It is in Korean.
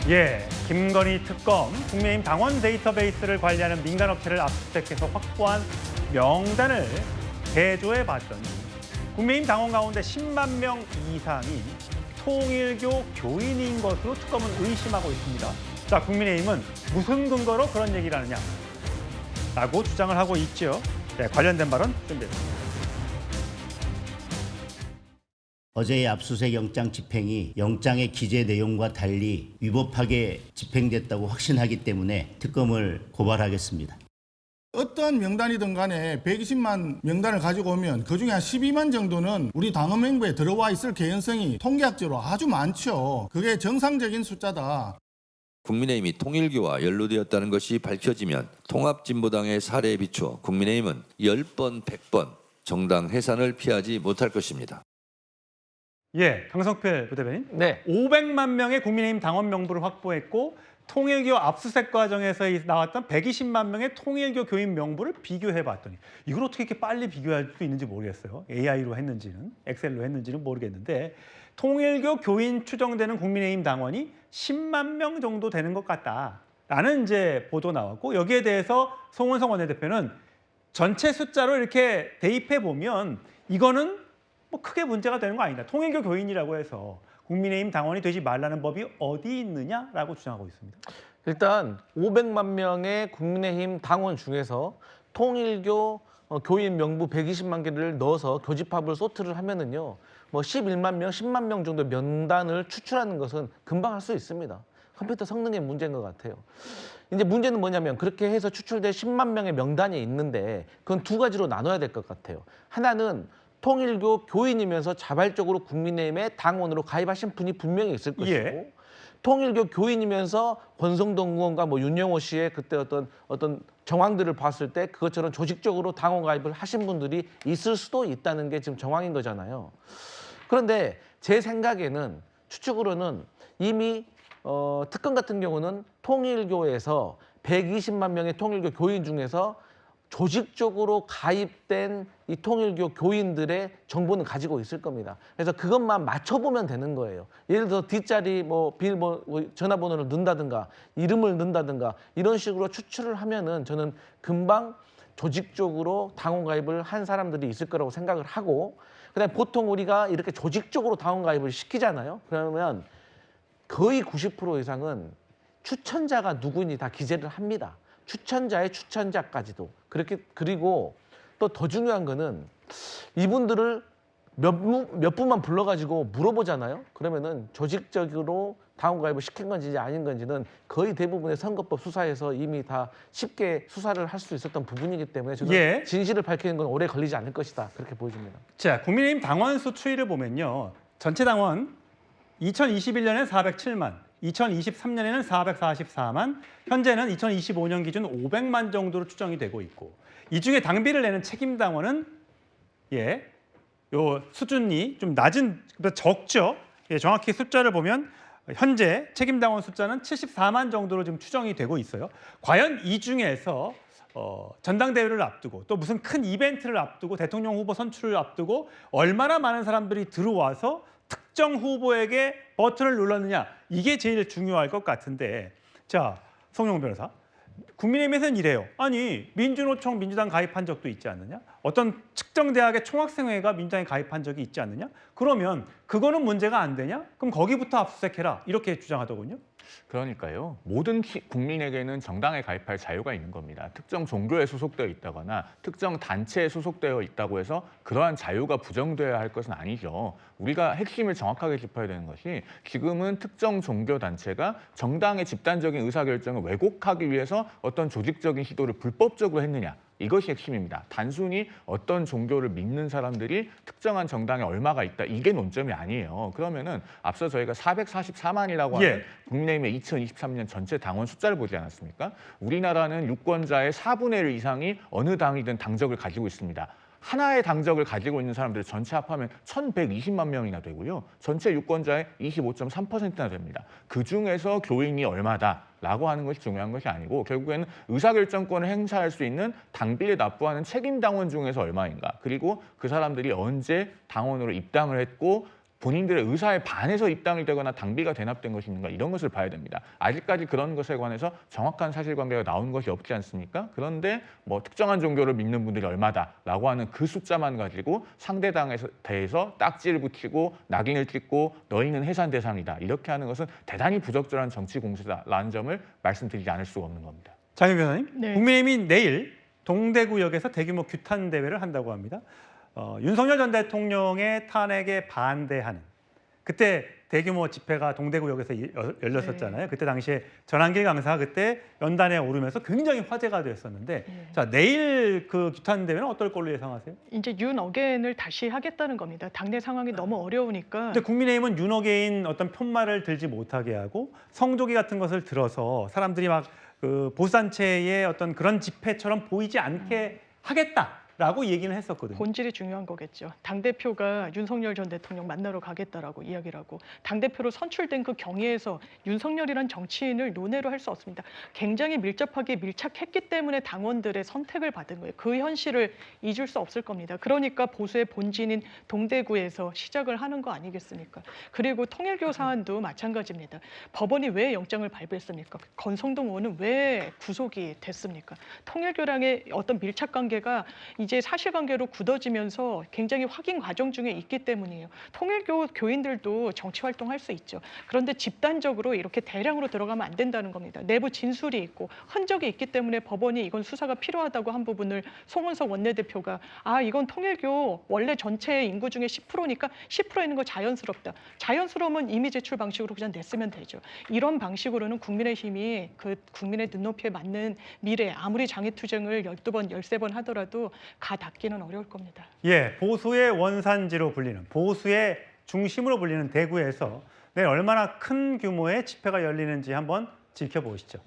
예, 김건희 특검 국민의힘 당원 데이터베이스를 관리하는 민간업체를 압수수색해서 확보한 명단을 대조해 봤더니 국민의힘 당원 가운데 10만 명 이상이 통일교 교인인 것으로 특검은 의심하고 있습니다. 자, 국민의힘은 무슨 근거로 그런 얘기를 하느냐? 라고 주장을 하고 있죠. 네, 관련된 발언 준비했습니다. 어제의 압수수색 영장 집행이 영장의 기재 내용과 달리 위법하게 집행됐다고 확신하기 때문에 특검을 고발하겠습니다. 어떤 명단이든 간에 120만 명단을 가지고 오면 그중에 한 12만 정도는 우리 당원 명부에 들어와 있을 개연성이 통계학적으로 아주 많죠. 그게 정상적인 숫자다. 국민의힘이 통일교와 연루되었다는 것이 밝혀지면 통합진보당의 사례에 비추어 국민의힘은 10번, 100번 정당 해산을 피하지 못할 것입니다. 예, 강성필 부대변인. 네. 500만 명의 국민의힘 당원 명부를 확보했고 통일교 압수수색 과정에서 나왔던 120만 명의 통일교 교인 명부를 비교해봤더니 이걸 어떻게 이렇게 빨리 비교할 수 있는지 모르겠어요. AI로 했는지는, 엑셀로 했는지는 모르겠는데 통일교 교인 추정되는 국민의힘 당원이 10만 명 정도 되는 것 같다라는 이제 보도 나왔고 여기에 대해서 송원석 원내대표는 전체 숫자로 이렇게 대입해 보면 이거는 뭐 크게 문제가 되는 거 아니다. 통일교 교인이라고 해서 국민의힘 당원이 되지 말라는 법이 어디 있느냐라고 주장하고 있습니다. 일단 500만 명의 국민의힘 당원 중에서 통일교 교인 명부 120만 개를 넣어서 교집합을 소트를 하면은요. 뭐 11만 명, 10만 명 정도 명단을 추출하는 것은 금방 할 수 있습니다. 컴퓨터 성능의 문제인 것 같아요. 이제 문제는 뭐냐면 그렇게 해서 추출된 10만 명의 명단이 있는데 그건 두 가지로 나눠야 될 것 같아요. 하나는 통일교 교인이면서 자발적으로 국민의힘의 당원으로 가입하신 분이 분명히 있을 것이고 예. 통일교 교인이면서 권성동 의원과 뭐 윤영호 씨의 그때 어떤 정황들을 봤을 때 그것처럼 조직적으로 당원 가입을 하신 분들이 있을 수도 있다는 게 지금 정황인 거잖아요. 그런데 제 생각에는 추측으로는 이미 특검 같은 경우는 통일교에서 120만 명의 통일교 교인 중에서 조직적으로 가입된 이 통일교 교인들의 정보는 가지고 있을 겁니다. 그래서 그것만 맞춰보면 되는 거예요. 예를 들어 뒷자리 뭐 비밀번호, 전화번호를 넣는다든가 이름을 넣는다든가 이런 식으로 추출을 하면은 저는 금방 조직적으로 당원 가입을 한 사람들이 있을 거라고 생각을 하고 그다음에 보통 우리가 이렇게 조직적으로 당원 가입을 시키잖아요. 그러면 거의 90% 이상은 추천자가 누구니 다 기재를 합니다. 추천자의 추천자까지도. 그리고 또 더 중요한 거는 이분들을 몇 분만 불러가지고 물어보잖아요. 그러면은 조직적으로 당원 가입을 시킨 건지 아닌 건지는 거의 대부분의 선거법 수사에서 이미 다 쉽게 수사를 할 수 있었던 부분이기 때문에 저는 예. 진실을 밝히는 건 오래 걸리지 않을 것이다. 그렇게 보여집니다. 자, 국민의힘 당원 수 추이를 보면요. 전체 당원 2021년에 407만, 2023년에는 444만, 현재는 2025년 기준 500만 정도로 추정이 되고 있고 이 중에 당비를 내는 책임 당원은 예, 요 수준이 좀 낮은 적죠. 예, 정확히 숫자를 보면 현재 책임 당원 숫자는 74만 정도로 지금 추정이 되고 있어요. 과연 이 중에서 전당대회를 앞두고 또 무슨 큰 이벤트를 앞두고 대통령 후보 선출을 앞두고 얼마나 많은 사람들이 들어와서 특정 후보에게 버튼을 눌렀느냐 이게 제일 중요할 것 같은데 자 송영 변호사 국민의힘에서는 이래요. 아니 민주노총 민주당 가입한 적도 있지 않느냐? 어떤 특정 대학의 총학생회가 민주당에 가입한 적이 있지 않느냐? 그러면 그거는 문제가 안 되냐? 그럼 거기부터 압수수색해라 이렇게 주장하더군요. 그러니까요. 모든 국민에게는 정당에 가입할 자유가 있는 겁니다. 특정 종교에 소속되어 있다거나 특정 단체에 소속되어 있다고 해서 그러한 자유가 부정되어야 할 것은 아니죠. 우리가 핵심을 정확하게 짚어야 되는 것이 지금은 특정 종교 단체가 정당의 집단적인 의사결정을 왜곡하기 위해서 어떤 조직적인 시도를 불법적으로 했느냐. 이것이 핵심입니다. 단순히 어떤 종교를 믿는 사람들이 특정한 정당에 얼마가 있다. 이게 논점이 아니에요. 그러면은 앞서 저희가 444만이라고 하는 예. 국민의힘의 2023년 전체 당원 숫자를 보지 않았습니까? 우리나라는 유권자의 4분의 1 이상이 어느 당이든 당적을 가지고 있습니다. 하나의 당적을 가지고 있는 사람들 전체 합하면 1,120만 명이나 되고요. 전체 유권자의 25.3%나 됩니다. 그중에서 교인이 얼마다라고 하는 것이 중요한 것이 아니고 결국에는 의사결정권을 행사할 수 있는 당비를 납부하는 책임 당원 중에서 얼마인가. 그리고 그 사람들이 언제 당원으로 입당을 했고 본인들의 의사에 반해서 입당이 되거나 당비가 대납된 것이 있는가 이런 것을 봐야 됩니다. 아직까지 그런 것에 관해서 정확한 사실관계가 나온 것이 없지 않습니까? 그런데 뭐 특정한 종교를 믿는 분들이 얼마다라고 하는 그 숫자만 가지고 상대당에 대해서 딱지를 붙이고 낙인을 찍고 너희는 해산 대상이다 이렇게 하는 것은 대단히 부적절한 정치 공세다라는 점을 말씀드리지 않을 수가 없는 겁니다. 장윤 변호사님, 네. 국민의힘이 내일 동대구역에서 대규모 규탄 대회를 한다고 합니다. 윤석열 전 대통령의 탄핵에 반대하는 그때 대규모 집회가 동대구역에서 열렸었잖아요. 그때 당시에 전한길 강사가 그때 연단에 오르면서 굉장히 화제가 됐었는데 자 내일 그 규탄 대회는 어떨 걸로 예상하세요? 이제 윤 어게인을 다시 하겠다는 겁니다. 당내 상황이 너무 어려우니까. 근데 국민의힘은 윤 어게인 어떤 편말을 들지 못하게 하고 성조기 같은 것을 들어서 사람들이 막 그 보수단체의 어떤 그런 집회처럼 보이지 않게 하겠다라고 얘기는 했었거든요. 본질이 중요한 거겠죠. 당대표가 윤석열 전 대통령 만나러 가겠다라고 이야기를 하고 당대표로 선출된 그 경위에서 윤석열이란 정치인을 논외로 할 수 없습니다. 굉장히 밀접하게 밀착했기 때문에 당원들의 선택을 받은 거예요. 그 현실을 잊을 수 없을 겁니다. 그러니까 보수의 본진인 동대구에서 시작을 하는 거 아니겠습니까? 그리고 통일교 사안도 마찬가지입니다. 법원이 왜 영장을 발부했습니까? 권성동 의원은 왜 구속이 됐습니까? 통일교랑의 어떤 밀착 관계가 이제 사실관계로 굳어지면서 굉장히 확인 과정 중에 있기 때문이에요. 통일교 교인들도 정치 활동할 수 있죠. 그런데 집단적으로 이렇게 대량으로 들어가면 안 된다는 겁니다. 내부 진술이 있고 흔적이 있기 때문에 법원이 이건 수사가 필요하다고 한 부분을 송은석 원내대표가 이건 통일교 원래 전체 인구 중에 10%니까 10% 있는 거 자연스럽다. 자연스러우면 이미 제출 방식으로 그냥 냈으면 되죠. 이런 방식으로는 국민의힘이 그 국민의 눈높이에 맞는 미래 아무리 장애투쟁을 12번, 13번 하더라도 가 닿기는 어려울 겁니다. 예, 보수의 원산지로 불리는 보수의 중심으로 불리는 대구에서 내일 얼마나 큰 규모의 집회가 열리는지 한번 지켜보시죠.